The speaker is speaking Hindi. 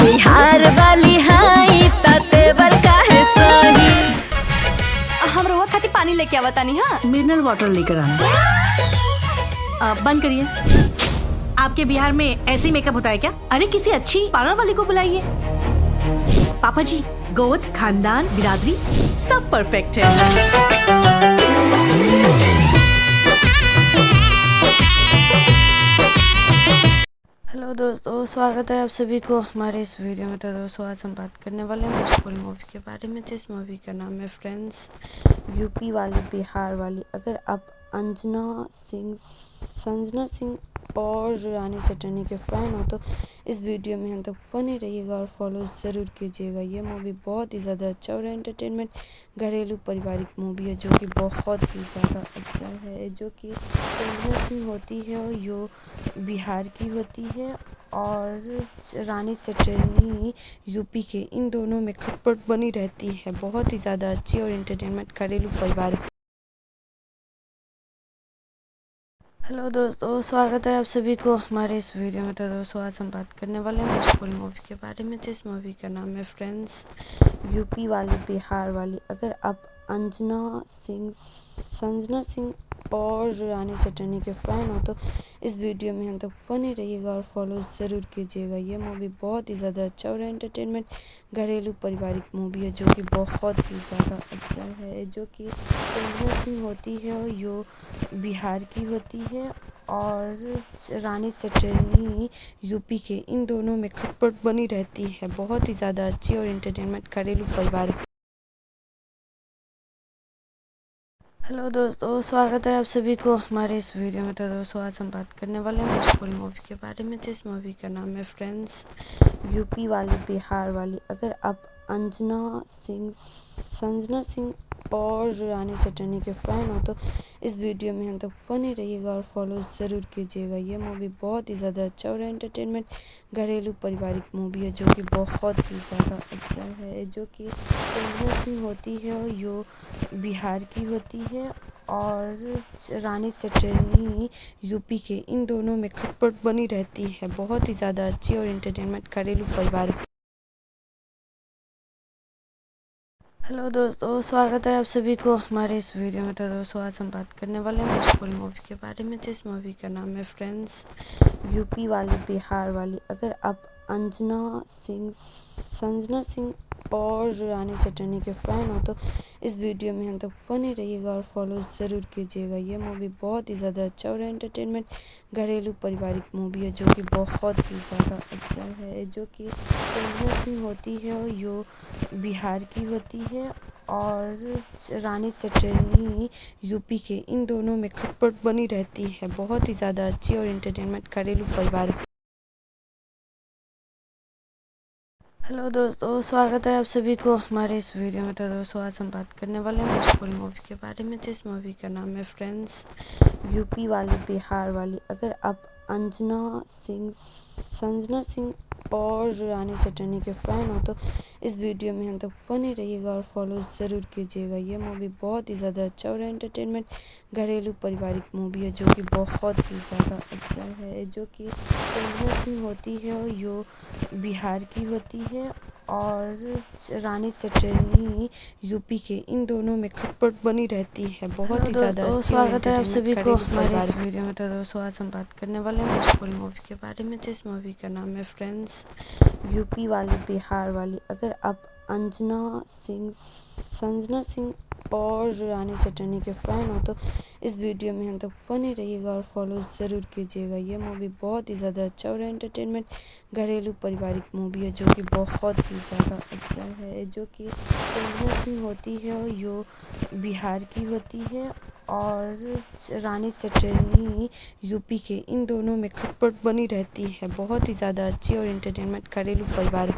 बिहार वाली हाई तेवर काहे सही। हम रोवा खाती पानी लेके आवा तानी। हाँ, मिनरल वाटर लेकर आना। बंद करिए। आपके बिहार में ऐसे ही मेकअप होता है क्या? अरे किसी अच्छी पार्लर वाली को बुलाइए। पापा जी, गोद, खानदान, बिरादरी सब परफेक्ट है। हेलो दोस्तों, स्वागत है आप सभी को हमारे इस वीडियो में। तो दोस्तों आज हम बात करने वाले हैं भोजपुरी मूवी के बारे में, जिस मूवी का नाम है फ्रेंड्स। यूपी वाली, बिहार वाली। अगर आप संजना सिंह और रानी चटर्नी के फ़ैन हो तो इस वीडियो में हम तक फनी रहिएगा और फॉलो ज़रूर कीजिएगा। ये मूवी बहुत ही ज़्यादा अच्छा और एंटरटेनमेंट घरेलू पारिवारिक मूवी है, जो कि बहुत ही ज़्यादा अच्छा है। जो कि संजना सिंह होती है और यो बिहार की होती है और रानी चटर्नी यूपी के। इन दोनों में खटपट बनी रहती है। बहुत ही ज़्यादा अच्छी और एंटरटेनमेंट घरेलू पारिवारिक। हेलो दोस्तों, स्वागत है आप सभी को हमारे इस वीडियो में। तो दोस्तों आज हम बात करने वाले हैं भोजपुरी मूवी के बारे में, जिस मूवी का नाम है फ्रेंड्स। यूपी वाली, बिहार वाली। अगर आप संजना सिंह और रानी चटर्नी के फ़ैन हो तो इस वीडियो में हम तक फनी रहिएगा और फॉलो ज़रूर कीजिएगा। ये मूवी बहुत ही ज़्यादा अच्छा और एंटरटेनमेंट घरेलू पारिवारिक मूवी है, जो कि बहुत ही ज़्यादा अच्छा है। जो कि संजना सिंह होती है और यो बिहार की होती है और रानी चटर्नी यूपी के। इन दोनों में खटपट बनी रहती है। बहुत ही ज़्यादा अच्छी और एंटरटेनमेंट घरेलू पारिवारिक। हेलो दोस्तों, स्वागत है आप सभी को हमारे इस वीडियो में। तो दोस्तों आज हम बात करने वाले हैं भोजपुरी मूवी के बारे में, जिस मूवी का नाम है फ्रेंड्स। यूपी वाली, बिहार वाली। अगर आप संजना सिंह और रानी चटर्नी के फ़ैन हो तो इस वीडियो में हम तक फनी रहिएगा और फॉलो ज़रूर कीजिएगा। ये मूवी बहुत ही ज़्यादा अच्छा और एंटरटेनमेंट घरेलू पारिवारिक मूवी है, जो कि बहुत ही ज़्यादा अच्छा है। जो कि संजना सिंह होती है और यो बिहार की होती है और रानी चटर्नी यूपी के। इन दोनों में खटपट बनी रहती है। बहुत ही ज़्यादा अच्छी और एंटरटेनमेंट घरेलू पारिवारिक। हेलो दोस्तों, स्वागत है आप सभी को हमारे इस वीडियो में। तो दोस्तों आज हम बात करने वाले हैं भोजपुरी मूवी के बारे में, जिस मूवी का नाम है फ्रेंड्स। यूपी वाली, बिहार वाली। अगर आप संजना सिंह और रानी चटर्नी के फ़ैन हो तो इस वीडियो में हम तक फनी रहिएगा और फॉलो ज़रूर कीजिएगा। ये मूवी बहुत ही ज़्यादा अच्छा और एंटरटेनमेंट घरेलू पारिवारिक मूवी है, जो कि बहुत ही ज़्यादा अच्छा है। जो कि संजना सिंह होती है और यो बिहार की होती है और रानी चटर्नी यूपी के। इन दोनों में खटपट बनी रहती है। बहुत ही ज़्यादा अच्छी और एंटरटेनमेंट घरेलू पारिवारिक। हेलो दोस्तों, स्वागत है आप सभी को हमारे इस वीडियो में। तो दोस्तों आज हम बात करने वाले हैं भोजपुरी मूवी के बारे में, जिस मूवी का नाम है फ्रेंड्स। यूपी वाली, बिहार वाली। अगर आप संजना सिंह और रानी चटर्नी के फ़ैन हो तो इस वीडियो में हम तक फनी रहिएगा और फॉलो ज़रूर कीजिएगा। ये मूवी बहुत ही ज़्यादा अच्छा और एंटरटेनमेंट घरेलू पारिवारिक मूवी है, जो कि बहुत ही ज़्यादा अच्छा है। जो कि संजना सिंह होती है और यो बिहार की होती है और रानी चटर्नी यूपी के। इन दोनों में खटपट बनी रहती है। बहुत ही ज़्यादा अच्छी। स्वागत है आप सभी को हमारे इस वीडियो में। तो दोस्तों आज हम बात करने वाले हैं भोजपुरी मूवी के बारे में, जिस मूवी का नाम है फ्रेंड्स। यूपी वाली, बिहार वाली। अगर आप संजना सिंह और रानी चटर्नी के फ़ैन हो तो इस वीडियो में हम तक फनी रहिएगा और फॉलो ज़रूर कीजिएगा। ये मूवी बहुत ही ज़्यादा अच्छा और एंटरटेनमेंट घरेलू पारिवारिक मूवी है, जो कि बहुत ही ज़्यादा अच्छा है। जो कि संजना सिंह होती है और यो बिहार की होती है और रानी चटर्नी यूपी के। इन दोनों में खटपट बनी रहती है। बहुत ही ज़्यादा अच्छी और एंटरटेनमेंट घरेलू पारिवारिक।